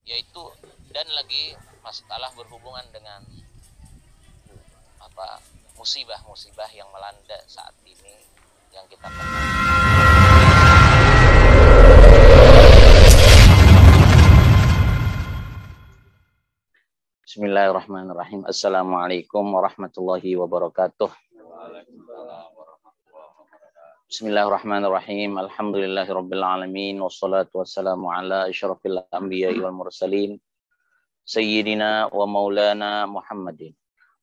yaitu dan lagi masalah berhubungan dengan musibah-musibah yang melanda saat ini yang kita kenal. Bismillahirrahmanirrahim. Assalamualaikum warahmatullahi wabarakatuh. Bismillahirrahmanirrahim. Alhamdulillahirabbil alamin wassalatu wassalamu ala asyrafil anbiya'i wal mursalin sayyidina wa maulana Muhammadin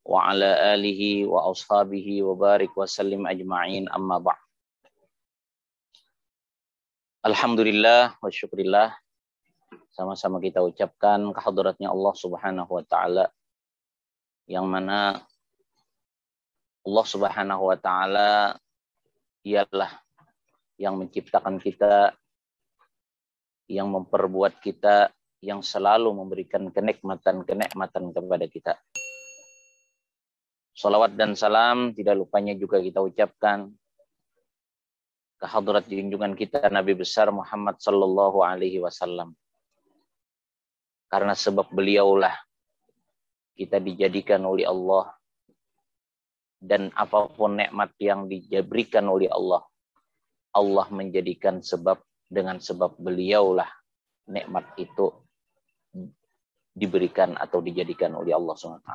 wa ala alihi wa ashabihi wa barik wa sallim ajma'in, amma ba'd. Alhamdulillah wa syukrillah, sama-sama kita ucapkan kehadratnya Allah Subhanahu wa taala, yang mana Allah Subhanahu wa taala ialah yang menciptakan kita, yang memperbuat kita, yang selalu memberikan kenikmatan-kenikmatan kepada kita. Salawat dan salam tidak lupanya juga kita ucapkan ke hadrat junjungan kita Nabi besar Muhammad sallallahu alaihi wasallam. Karena sebab beliaulah kita dijadikan oleh Allah, dan apapun nikmat yang diberikan oleh Allah, Allah menjadikan sebab, dengan sebab beliaulah nikmat itu diberikan atau dijadikan oleh Allah SWT.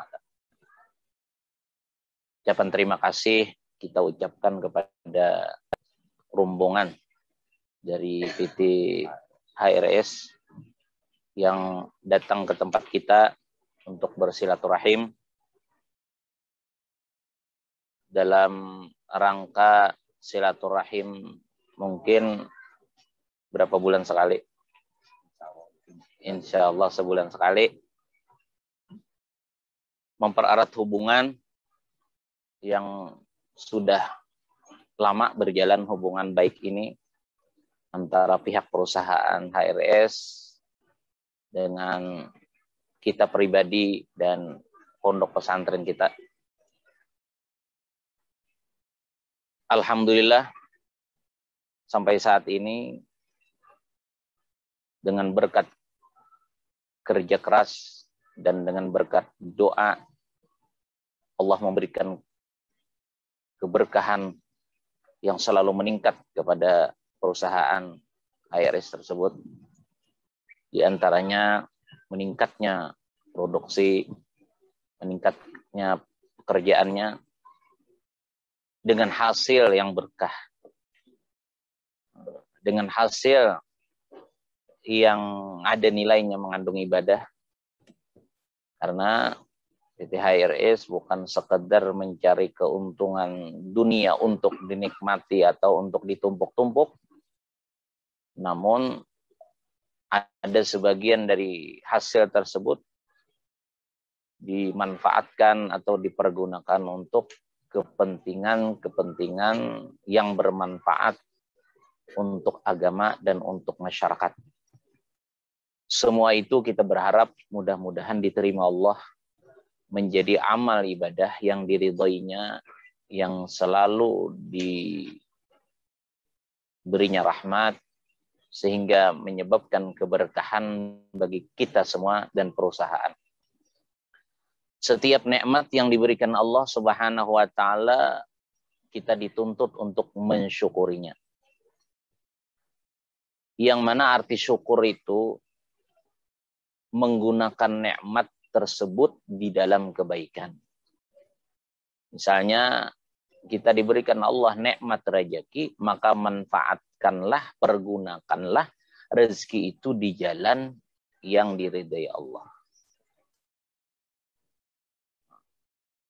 Ucapan terima kasih kita ucapkan kepada rombongan dari PT HRS yang datang ke tempat kita untuk bersilaturahim dalam rangka silaturahim mungkin berapa bulan sekali? Insya Allah sebulan sekali, mempererat hubungan yang sudah lama berjalan, hubungan baik ini antara pihak perusahaan HRS dengan kita pribadi dan pondok pesantren kita. Alhamdulillah sampai saat ini dengan berkat kerja keras dan dengan berkat doa, Allah memberikan keberkahan yang selalu meningkat kepada perusahaan HRS tersebut. Di antaranya meningkatnya produksi, meningkatnya pekerjaannya dengan hasil yang berkah, dengan hasil yang ada nilainya mengandung ibadah. Karena PT HRS bukan sekedar mencari keuntungan dunia untuk dinikmati atau untuk ditumpuk-tumpuk, namun ada sebagian dari hasil tersebut dimanfaatkan atau dipergunakan untuk kepentingan-kepentingan yang bermanfaat untuk agama dan untuk masyarakat. Semua itu kita berharap mudah-mudahan diterima Allah menjadi amal ibadah yang diridhoinya, yang selalu diberinya rahmat, sehingga menyebabkan keberkahan bagi kita semua dan perusahaan. Setiap nikmat yang diberikan Allah Subhanahu wa taala, kita dituntut untuk mensyukurinya. Yang mana arti syukur itu menggunakan nikmat tersebut di dalam kebaikan. Misalnya kita diberikan Allah nikmat rezeki, maka manfaatkanlah, pergunakanlah rezeki itu di jalan yang diridai Allah.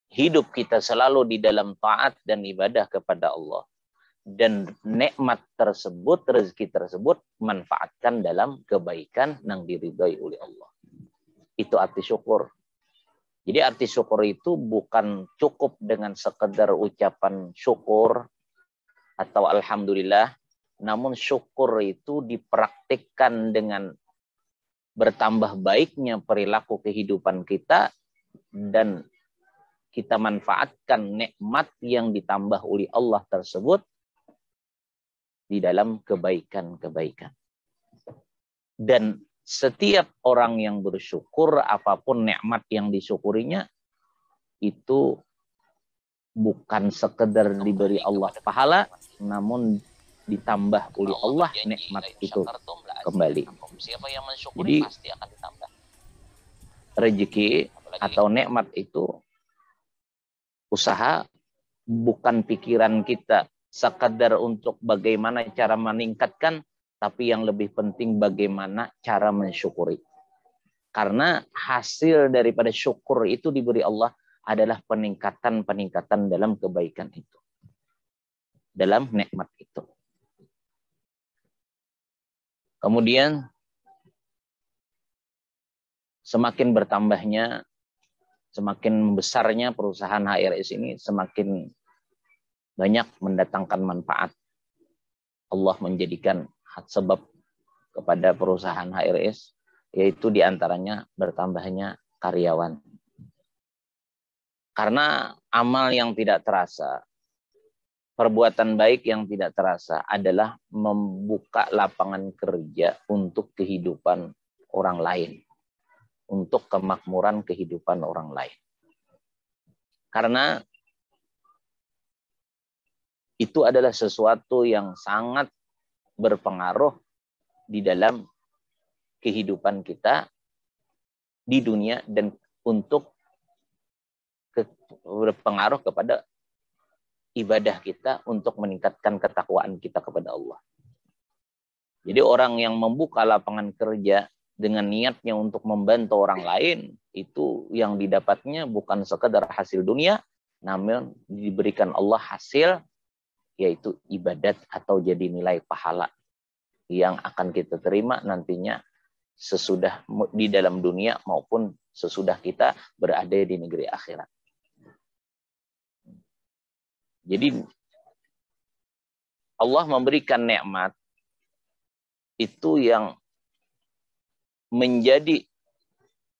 Hidup kita selalu di dalam taat dan ibadah kepada Allah. Dan nikmat tersebut, rezeki tersebut, manfaatkan dalam kebaikan yang diridai oleh Allah. Itu arti syukur. Jadi arti syukur itu bukan cukup dengan sekedar ucapan syukur atau alhamdulillah, namun syukur itu dipraktikkan dengan bertambah baiknya perilaku kehidupan kita, dan kita manfaatkan nikmat yang ditambah oleh Allah tersebut di dalam kebaikan-kebaikan. Dan setiap orang yang bersyukur, apapun nikmat yang disyukurinya, itu bukan sekedar diberi Allah pahala, namun ditambah oleh Allah nikmat itu kembali. Jadi rezeki atau nikmat itu usaha, bukan pikiran kita sekadar untuk bagaimana cara meningkatkan, tapi yang lebih penting bagaimana cara mensyukuri. Karena hasil daripada syukur itu diberi Allah adalah peningkatan-peningkatan dalam kebaikan itu, dalam nikmat itu. Kemudian semakin bertambahnya, semakin besarnya perusahaan HRS ini, semakin banyak mendatangkan manfaat. Allah menjadikan sebab kepada perusahaan HRS, yaitu diantaranya bertambahnya karyawan. Karena amal yang tidak terasa, perbuatan baik yang tidak terasa adalah membuka lapangan kerja untuk kehidupan orang lain, untuk kemakmuran kehidupan orang lain. Karena itu adalah sesuatu yang sangat berpengaruh di dalam kehidupan kita di dunia dan untuk berpengaruh kepada ibadah kita untuk meningkatkan ketakwaan kita kepada Allah. Jadi orang yang membuka lapangan kerja dengan niatnya untuk membantu orang lain, itu yang didapatnya bukan sekedar hasil dunia, namun diberikan Allah hasil, yaitu ibadat atau jadi nilai pahala yang akan kita terima nantinya sesudah di dalam dunia maupun sesudah kita berada di negeri akhirat. Jadi Allah memberikan nikmat itu yang menjadi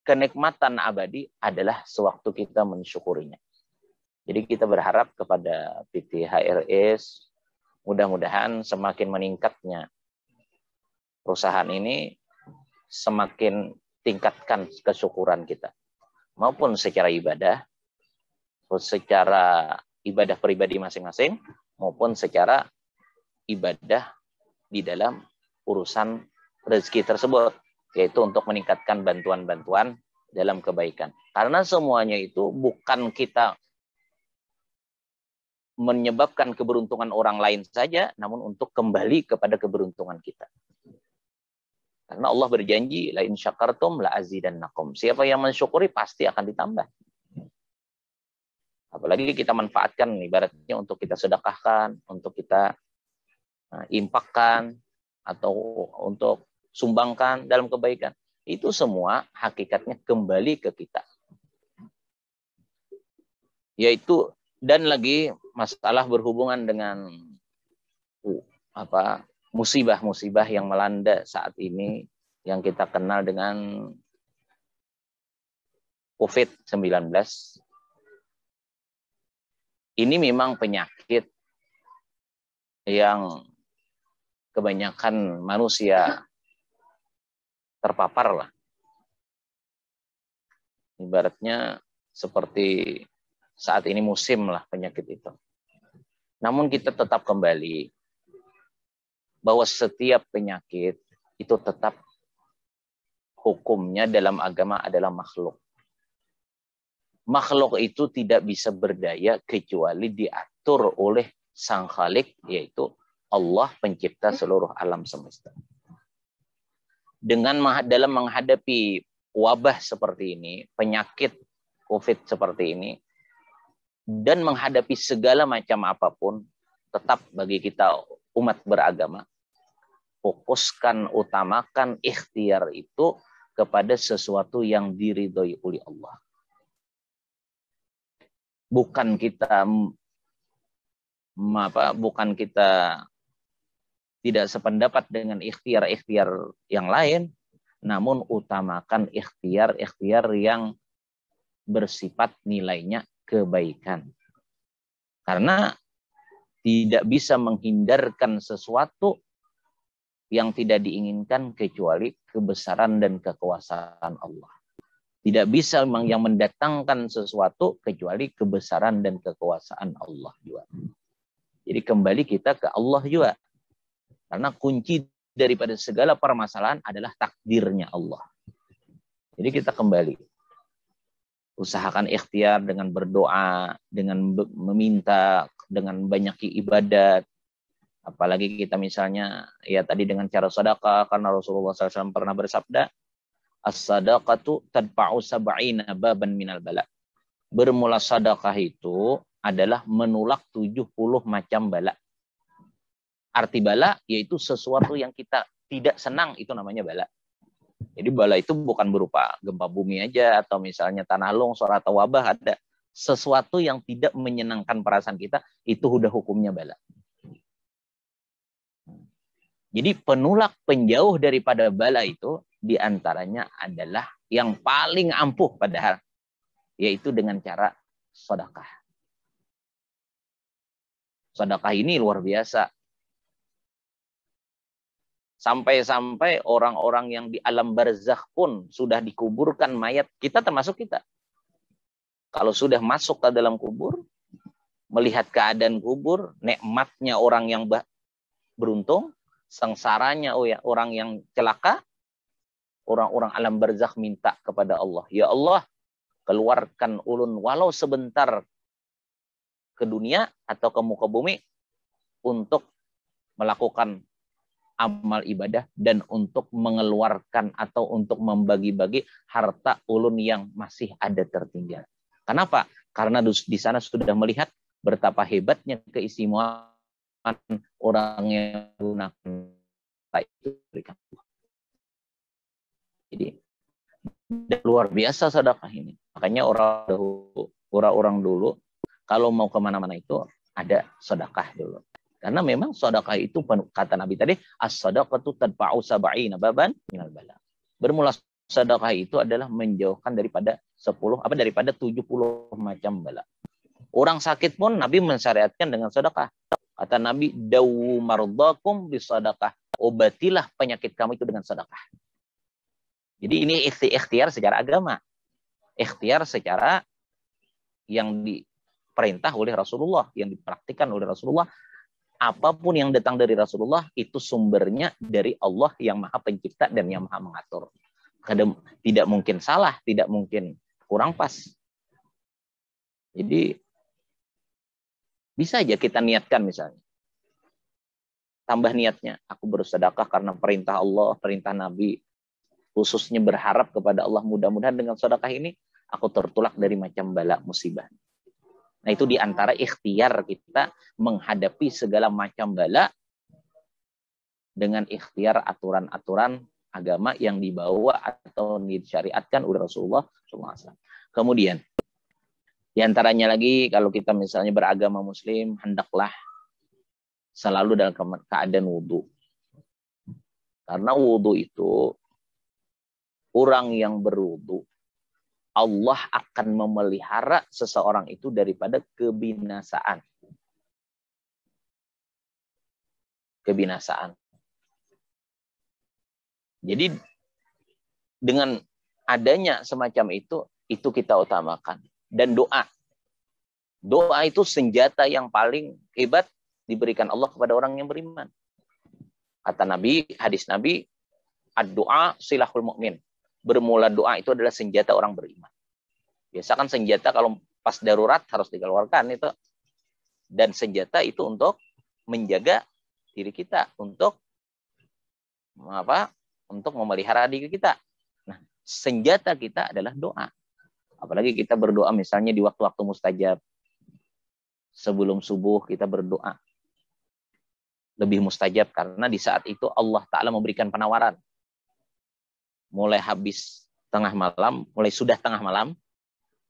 kenikmatan abadi adalah sewaktu kita mensyukurinya. Jadi kita berharap kepada PT HRS, mudah-mudahan semakin meningkatnya perusahaan ini, semakin tingkatkan kesyukuran kita. Maupun secara ibadah, secara ibadah pribadi masing-masing, maupun secara ibadah di dalam urusan rezeki tersebut, yaitu untuk meningkatkan bantuan-bantuan dalam kebaikan. Karena semuanya itu bukan kita menyebabkan keberuntungan orang lain saja, namun untuk kembali kepada keberuntungan kita. Karena Allah berjanji, la in syakartum la azidannakum. Siapa yang mensyukuri pasti akan ditambah. Apalagi kita manfaatkan ibaratnya untuk kita sedekahkan, untuk kita impakkan, atau untuk sumbangkan dalam kebaikan. Itu semua hakikatnya kembali ke kita. Yaitu, dan lagi masalah berhubungan dengan musibah-musibah yang melanda saat ini, yang kita kenal dengan COVID-19. Ini memang penyakit yang kebanyakan manusia terpapar lah. Ibaratnya seperti saat ini musim lah penyakit itu. Namun kita tetap kembali bahwa setiap penyakit itu tetap hukumnya dalam agama adalah makhluk. Makhluk itu tidak bisa berdaya kecuali diatur oleh Sang Khalik, yaitu Allah pencipta seluruh alam semesta. Dalam menghadapi wabah seperti ini, penyakit COVID seperti ini, dan menghadapi segala macam apapun, tetap bagi kita umat beragama, fokuskan, utamakan ikhtiar itu kepada sesuatu yang diridhoi oleh Allah. Bukan kita tidak sependapat dengan ikhtiar-ikhtiar yang lain, namun utamakan ikhtiar-ikhtiar yang bersifat nilainya kebaikan. Karena tidak bisa menghindarkan sesuatu yang tidak diinginkan kecuali kebesaran dan kekuasaan Allah. Tidak bisa memang yang mendatangkan sesuatu kecuali kebesaran dan kekuasaan Allah juga. Jadi kembali kita ke Allah juga. Karena kunci daripada segala permasalahan adalah takdirnya Allah. Jadi kita kembali. Usahakan ikhtiar dengan berdoa, dengan meminta, dengan banyak ibadat. Apalagi kita misalnya, ya tadi dengan cara sedekah, karena Rasulullah SAW pernah bersabda, as-sadaqatu tadfa'u sab'ina baban minal bala. Bermula sedekah itu adalah menolak 70 macam bala. Arti bala yaitu sesuatu yang kita tidak senang, itu namanya bala. Jadi bala itu bukan berupa gempa bumi aja, atau misalnya tanah longsor atau wabah, ada sesuatu yang tidak menyenangkan perasaan kita, itu udah hukumnya bala. Jadi penolak penjauh daripada bala itu diantaranya adalah yang paling ampuh padahal, yaitu dengan cara sedekah. Sedekah ini luar biasa. Sampai-sampai orang-orang yang di alam barzakh pun sudah dikuburkan mayat, kita termasuk kita. Kalau sudah masuk ke dalam kubur, melihat keadaan kubur, nikmatnya orang yang beruntung, sengsaranya orang yang celaka, orang-orang alam barzakh minta kepada Allah, ya Allah, keluarkan ulun walau sebentar ke dunia atau ke muka bumi untuk melakukan amal ibadah dan untuk mengeluarkan atau untuk membagi-bagi harta ulun yang masih ada tertinggal. Kenapa? Karena di sana sudah melihat betapa hebatnya keistimewaan orang yang menggunakan itu. Jadi luar biasa sedekah ini. Makanya orang dulu kalau mau kemana-mana itu ada sedekah dulu. Karena memang sedekah itu kata Nabi tadi, as-sadaqatu tadfa'u sab'ina baban minal bala. Bermula sedekah itu adalah menjauhkan daripada 70 macam bala. Orang sakit pun Nabi mensyariatkan dengan sedekah. Kata Nabi, dawu mardakum bisadaqah. Obatilah penyakit kamu itu dengan sedekah. Jadi ini ikhtiar secara agama. Ikhtiar secara yang diperintah oleh Rasulullah, yang dipraktikkan oleh Rasulullah. Apapun yang datang dari Rasulullah itu sumbernya dari Allah yang Maha Pencipta dan yang Maha Mengatur. Tidak mungkin salah, tidak mungkin kurang pas. Jadi bisa aja kita niatkan misalnya. Tambah niatnya, aku bersedekah karena perintah Allah, perintah Nabi. Khususnya berharap kepada Allah, mudah-mudahan dengan sedekah ini aku tertolak dari macam bala musibah. Nah, itu diantara ikhtiar kita menghadapi segala macam bala dengan ikhtiar aturan-aturan agama yang dibawa atau disyariatkan oleh Rasulullah SAW. Kemudian, diantaranya lagi kalau kita misalnya beragama Muslim, hendaklah selalu dalam keadaan wudhu. Karena wudhu itu, orang yang berwudhu, Allah akan memelihara seseorang itu daripada kebinasaan. Kebinasaan. Jadi dengan adanya semacam itu kita utamakan. Dan doa. Doa itu senjata yang paling hebat diberikan Allah kepada orang yang beriman. Kata Nabi, hadis Nabi, ad-doa silahul mu'min. Bermula doa itu adalah senjata orang beriman. Biasa kan senjata kalau pas darurat harus dikeluarkan itu. Dan senjata itu untuk menjaga diri kita, untuk untuk memelihara diri kita. Nah, senjata kita adalah doa. Apalagi kita berdoa misalnya di waktu-waktu mustajab. Sebelum subuh kita berdoa. Lebih mustajab karena di saat itu Allah Ta'ala memberikan penawaran. Mulai sudah tengah malam,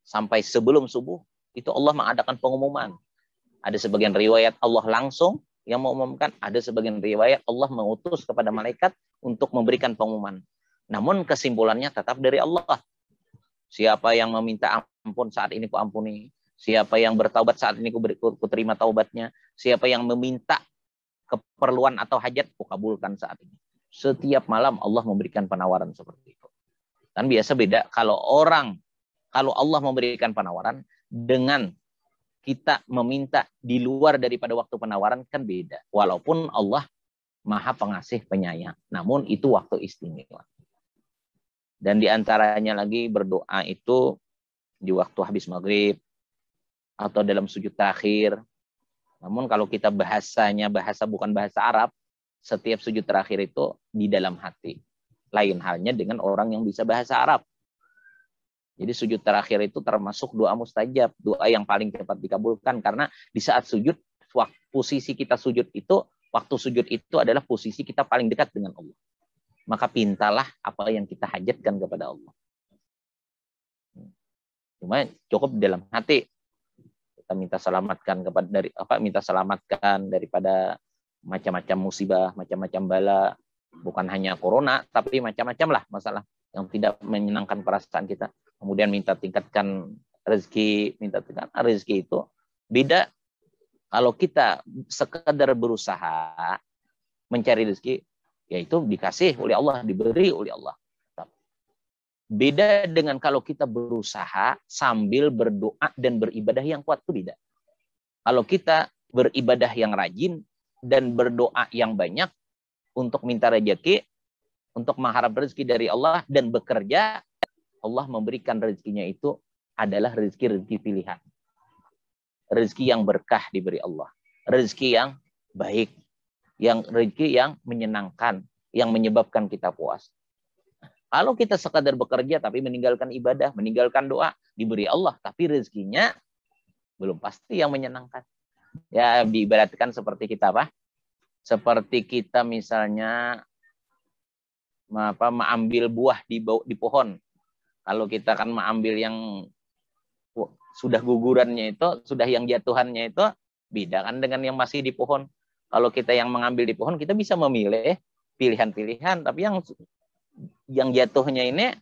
sampai sebelum subuh, itu Allah mengadakan pengumuman. Ada sebagian riwayat Allah langsung yang mengumumkan, ada sebagian riwayat Allah mengutus kepada malaikat untuk memberikan pengumuman. Namun kesimpulannya tetap dari Allah. Siapa yang meminta ampun saat ini ku ampuni. Siapa yang bertaubat saat ini ku terima taubatnya. Siapa yang meminta keperluan atau hajat ku kabulkan saat ini. Setiap malam Allah memberikan penawaran seperti itu. Kan biasa beda kalau Allah memberikan penawaran dengan kita meminta di luar daripada waktu penawaran kan beda. Walaupun Allah Maha Pengasih Penyayang. Namun itu waktu istimewa. Dan diantaranya lagi berdoa itu di waktu habis maghrib atau dalam sujud terakhir. Namun kalau kita bahasanya bukan bahasa Arab, setiap sujud terakhir itu di dalam hati. Lain halnya dengan orang yang bisa bahasa Arab. Jadi sujud terakhir itu termasuk doa mustajab, doa yang paling cepat dikabulkan. Karena di saat sujud, posisi kita sujud itu, waktu sujud itu adalah posisi kita paling dekat dengan Allah. Maka pintalah apa yang kita hajatkan kepada Allah. Cuma cukup dalam hati. Kita minta selamatkan daripada macam-macam musibah, macam-macam bala, bukan hanya corona, tapi macam-macam lah masalah yang tidak menyenangkan perasaan kita. Kemudian minta tingkatkan rezeki, itu beda kalau kita sekedar berusaha mencari rezeki, yaitu dikasih oleh Allah, diberi oleh Allah. Beda dengan kalau kita berusaha sambil berdoa dan beribadah yang kuat, itu beda. Kalau kita beribadah yang rajin dan berdoa yang banyak untuk minta rezeki, untuk mengharap rezeki dari Allah dan bekerja, Allah memberikan rezekinya itu adalah rezeki pilihan. Rezeki yang berkah diberi Allah. Rezeki yang baik. Rezeki yang menyenangkan. Yang menyebabkan kita puas. Kalau kita sekadar bekerja tapi meninggalkan ibadah, meninggalkan doa, diberi Allah. Tapi rezekinya belum pasti yang menyenangkan. Ya diibaratkan seperti kita apa? Seperti kita misalnya mengambil buah di pohon. Kalau kita kan mengambil yang sudah gugurannya itu, sudah yang jatuhannya itu, beda kan dengan yang masih di pohon. Kalau kita yang mengambil di pohon, kita bisa memilih pilihan-pilihan, tapi yang jatuhnya ini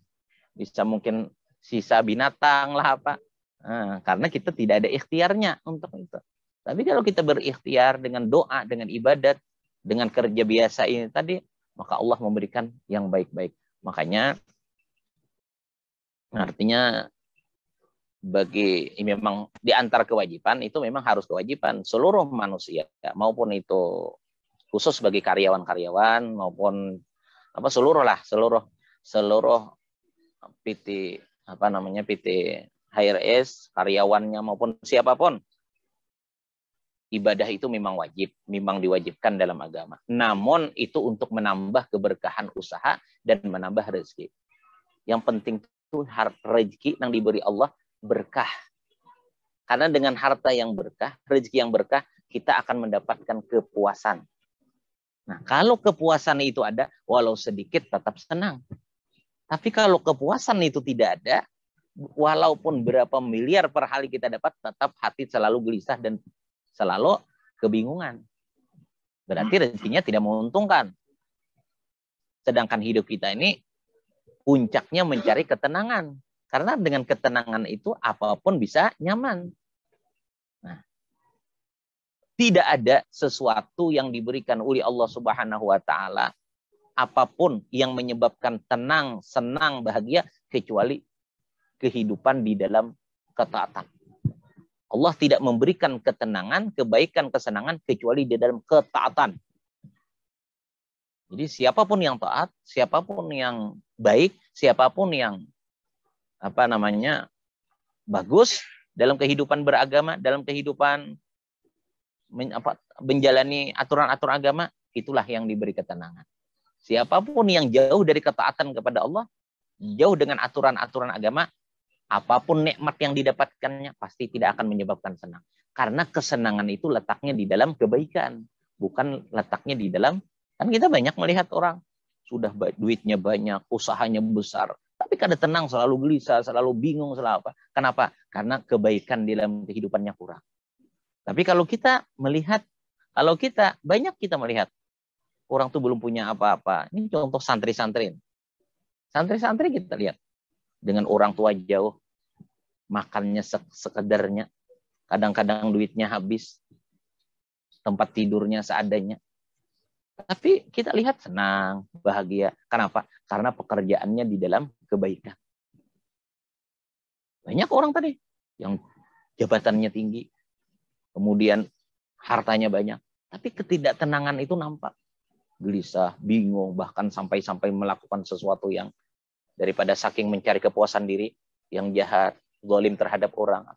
bisa mungkin sisa binatang lah apa. Nah, karena kita tidak ada ikhtiarnya untuk itu. Tapi kalau kita berikhtiar dengan doa, dengan ibadat, dengan kerja biasa ini tadi, maka Allah memberikan yang baik-baik. Makanya artinya memang di antara kewajiban itu memang harus kewajiban seluruh manusia, maupun itu khusus bagi karyawan-karyawan maupun seluruh PT PT HRS karyawannya maupun siapapun, ibadah itu memang wajib, memang diwajibkan dalam agama. Namun itu untuk menambah keberkahan usaha dan menambah rezeki. Yang penting itu rezeki yang diberi Allah berkah. Karena dengan harta yang berkah, rezeki yang berkah, kita akan mendapatkan kepuasan. Nah, kalau kepuasan itu ada, walau sedikit tetap senang. Tapi kalau kepuasan itu tidak ada, walaupun berapa miliar per hari kita dapat, tetap hati selalu gelisah dan selalu kebingungan. Berarti rezekinya tidak menguntungkan. Sedangkan hidup kita ini puncaknya mencari ketenangan. Karena dengan ketenangan itu apapun bisa nyaman. Nah, tidak ada sesuatu yang diberikan oleh Allah Subhanahu wa taala apapun yang menyebabkan tenang, senang, bahagia kecuali kehidupan di dalam ketaatan. Allah tidak memberikan ketenangan, kebaikan, kesenangan kecuali di dalam ketaatan. Jadi siapapun yang taat, siapapun yang baik, siapapun yang bagus dalam kehidupan beragama, dalam kehidupan menjalani aturan-aturan agama, itulah yang diberi ketenangan. Siapapun yang jauh dari ketaatan kepada Allah, jauh dengan aturan-aturan agama, apapun nikmat yang didapatkannya pasti tidak akan menyebabkan senang. Karena kesenangan itu letaknya di dalam kebaikan, bukan letaknya di dalam. Kan kita banyak melihat orang sudah duitnya banyak, usahanya besar, tapi kadang tenang, selalu gelisah, selalu bingung, selalu apa. Kenapa? Karena kebaikan di dalam kehidupannya kurang. Tapi kalau kita melihat, banyak kita melihat orang tuh belum punya apa-apa. Ini contoh santri-santri. Santri-santri kita lihat dengan orang tua jauh, makannya sekedarnya, kadang-kadang duitnya habis, tempat tidurnya seadanya. Tapi kita lihat senang, bahagia. Kenapa? Karena pekerjaannya di dalam kebaikan. Banyak orang tadi yang jabatannya tinggi, kemudian hartanya banyak, tapi ketidaktenangan itu nampak. Gelisah, bingung, bahkan sampai melakukan sesuatu yang daripada saking mencari kepuasan diri, yang jahat, zalim terhadap orang.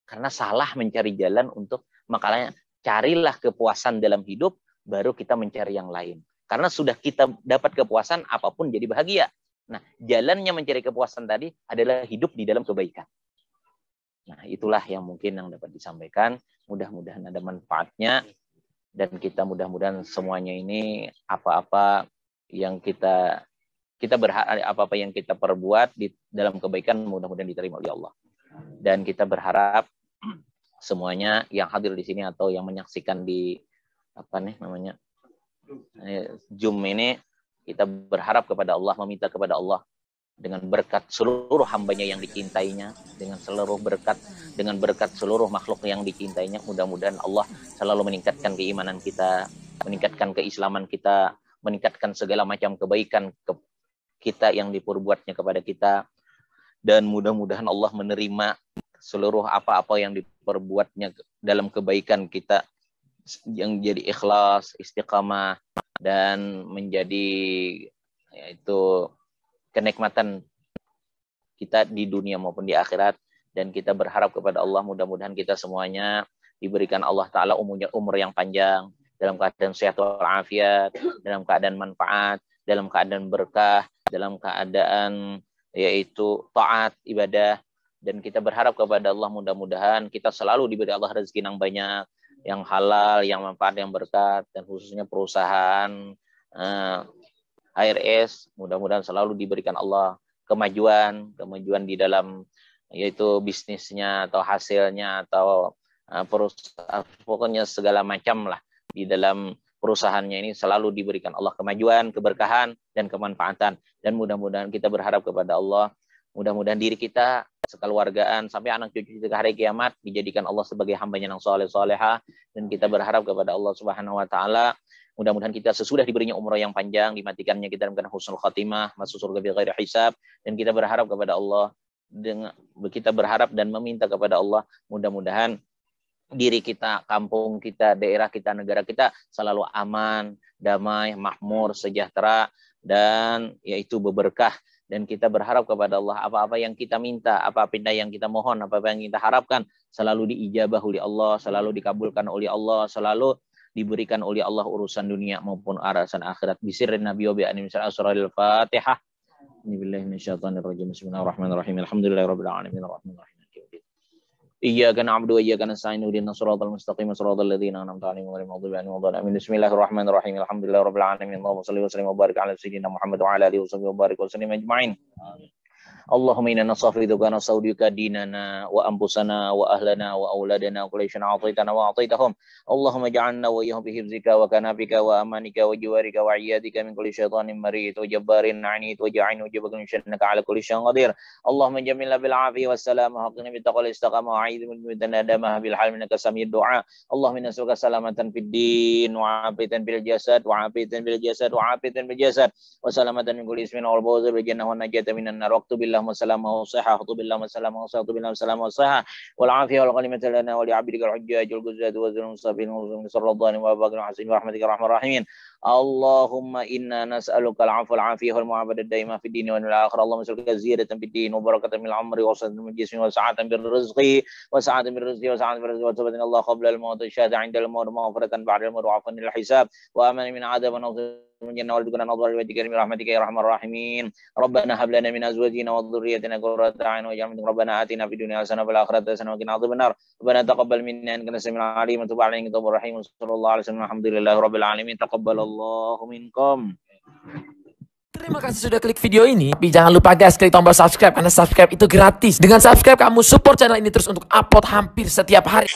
Karena salah mencari jalan untuk, makanya carilah kepuasan dalam hidup, baru kita mencari yang lain. Karena sudah kita dapat kepuasan, apapun jadi bahagia. Nah, jalannya mencari kepuasan tadi adalah hidup di dalam kebaikan. Nah, itulah yang mungkin yang dapat disampaikan. Mudah-mudahan ada manfaatnya. Dan kita mudah-mudahan semuanya ini apa-apa yang kita berharap, apa-apa yang kita perbuat di dalam kebaikan mudah-mudahan diterima oleh Allah. Dan kita berharap semuanya yang hadir di sini atau yang menyaksikan di Zoom ini, kita berharap kepada Allah, meminta kepada Allah dengan berkat seluruh hambanya yang dicintainya, dengan berkat seluruh makhluk yang dicintainya, mudah-mudahan Allah selalu meningkatkan keimanan kita, meningkatkan keislaman kita, meningkatkan segala macam kebaikan kita yang diperbuatnya kepada kita, dan mudah-mudahan Allah menerima seluruh apa-apa yang diperbuatnya dalam kebaikan kita, yang jadi ikhlas, istiqamah, dan menjadi yaitu kenikmatan kita di dunia maupun di akhirat. Dan kita berharap kepada Allah, mudah-mudahan kita semuanya diberikan Allah Ta'ala umur yang panjang, dalam keadaan sehat walafiat, dalam keadaan manfaat, dalam keadaan berkah, dalam keadaan yaitu taat, ibadah. Dan kita berharap kepada Allah, mudah-mudahan kita selalu diberi Allah rezeki yang banyak, yang halal, yang manfaat, yang berkat, dan khususnya perusahaan HRS, mudah-mudahan selalu diberikan Allah kemajuan di dalam yaitu bisnisnya atau hasilnya atau perusahaan, pokoknya segala macam lah di dalam perusahaannya ini selalu diberikan Allah kemajuan, keberkahan, dan kemanfaatan. Dan mudah-mudahan kita berharap kepada Allah, mudah-mudahan diri kita sekeluargaan sampai anak cucu kita hari kiamat dijadikan Allah sebagai hambanya yang soleh solehah. Dan kita berharap kepada Allah Subhanahu Wa Taala, mudah-mudahan kita sesudah diberinya umur yang panjang, dimatikannya kita dalam keadaan husnul khatimah, masuk surga bi ghairi hisab. Dan kita berharap kepada Allah, kita berharap dan meminta kepada Allah, mudah-mudahan diri kita, kampung kita, daerah kita, negara kita selalu aman, damai, makmur, sejahtera, dan yaitu berberkah. Dan kita berharap kepada Allah, apa-apa yang kita minta, apa-apa yang kita mohon, apa-apa yang kita harapkan, selalu diijabah oleh Allah, selalu dikabulkan oleh Allah, selalu diberikan oleh Allah urusan dunia maupun urusan akhirat. Bisirrin Nabi wa bi'anim surahil Fatihah. Bismillahirrahmanirrahim. Alhamdulillahirabbil alamin arrahmanir rahim. Iyyaka na'budu wa iyyaka nasta'in ihdinas siratal mustaqim siratal ladzina an'amta 'alaihim ghairil maghdubi 'alaihim waladdallin. Bismillahirrahmanirrahim. Alhamdulillahirabbil alamin. Allahumma shalli wa sallim wa barik 'ala sayyidina Muhammad wa 'ala alihi wa sahbihi wa barik wa sallim ajma'in. Allahumma inna nastaghfiruka wa nastaghfiruka dinana wa anfusana wa ahlana wa auladana wa kulli shay'in a'taytana wa a'taytahum. Allahumma ij'alna wa iyyahum bi hifzika wa kanafika wa amanika wa jiwarika wa 'iyadika min kulli syaitanin marid wa jabbarin 'anid wa ja'in wajibaka min syannaka 'ala kulli syai'in qadir. Allahumma jamilna bil 'afiyati was salam wa haqqina bit taqwal istiqamah wa 'idhu min nadamah bil hal minka samiyud du'a. Allahumma nas'aluka salamatan fid din wa 'afiyatan bil jasad wa 'afiyatan bil jasad wa 'afiyatan bil jasad wa salamatan min kulli ismin wal fawza bil jannah wa najata minan nar. Billahi salamahu sahha billahi salamahu sahha billahi salamahu sahha wal afiyah wal ghanimata lana wa li 'abdika al hujjaj wal guzat wa zulum sabin sallallahu wa barakatuh hasin wa rahmatika rahmar rahimin. Allahumma inna nas'aluka al-'afwa wal 'afiyah wal mu'abadah daima fid din wal akhirah. Allahumma nas'aluka ziyadatan fid din wa barakatan fil 'umri wa sa'atan min jismi wa sa'atan bir rizqi wa sa'atan bir rizqi wa sa'atan bir rizqi wa tawbatan Allah qabla al-maut wa syahada 'inda al-maut wa maghfiratan ba'da al-maut wa 'afwan lil hisab wa amanan min 'adab wa من جنة والدكنا نظر وجهك برحمتك يا أرحم الراحمين. ربنا هب لنا من أزواجنا وذريتنا قرة أعين واجعلنا ربنا آتنا في الدنيا حسنة وفي الآخرة حسنة وقنا عذاب النار. ربنا تقبل منا إنك أنت السميع العليم وتب علينا إنك أنت التواب الرحيم. صلى الله عليه وسلم. الحمد لله رب العالمين. تقبل الله منكم. Terima kasih sudah klik video ini. Tapi jangan lupa guys, klik tombol subscribe karena subscribe itu gratis. Dengan subscribe kamu support channel ini terus untuk upload hampir setiap hari.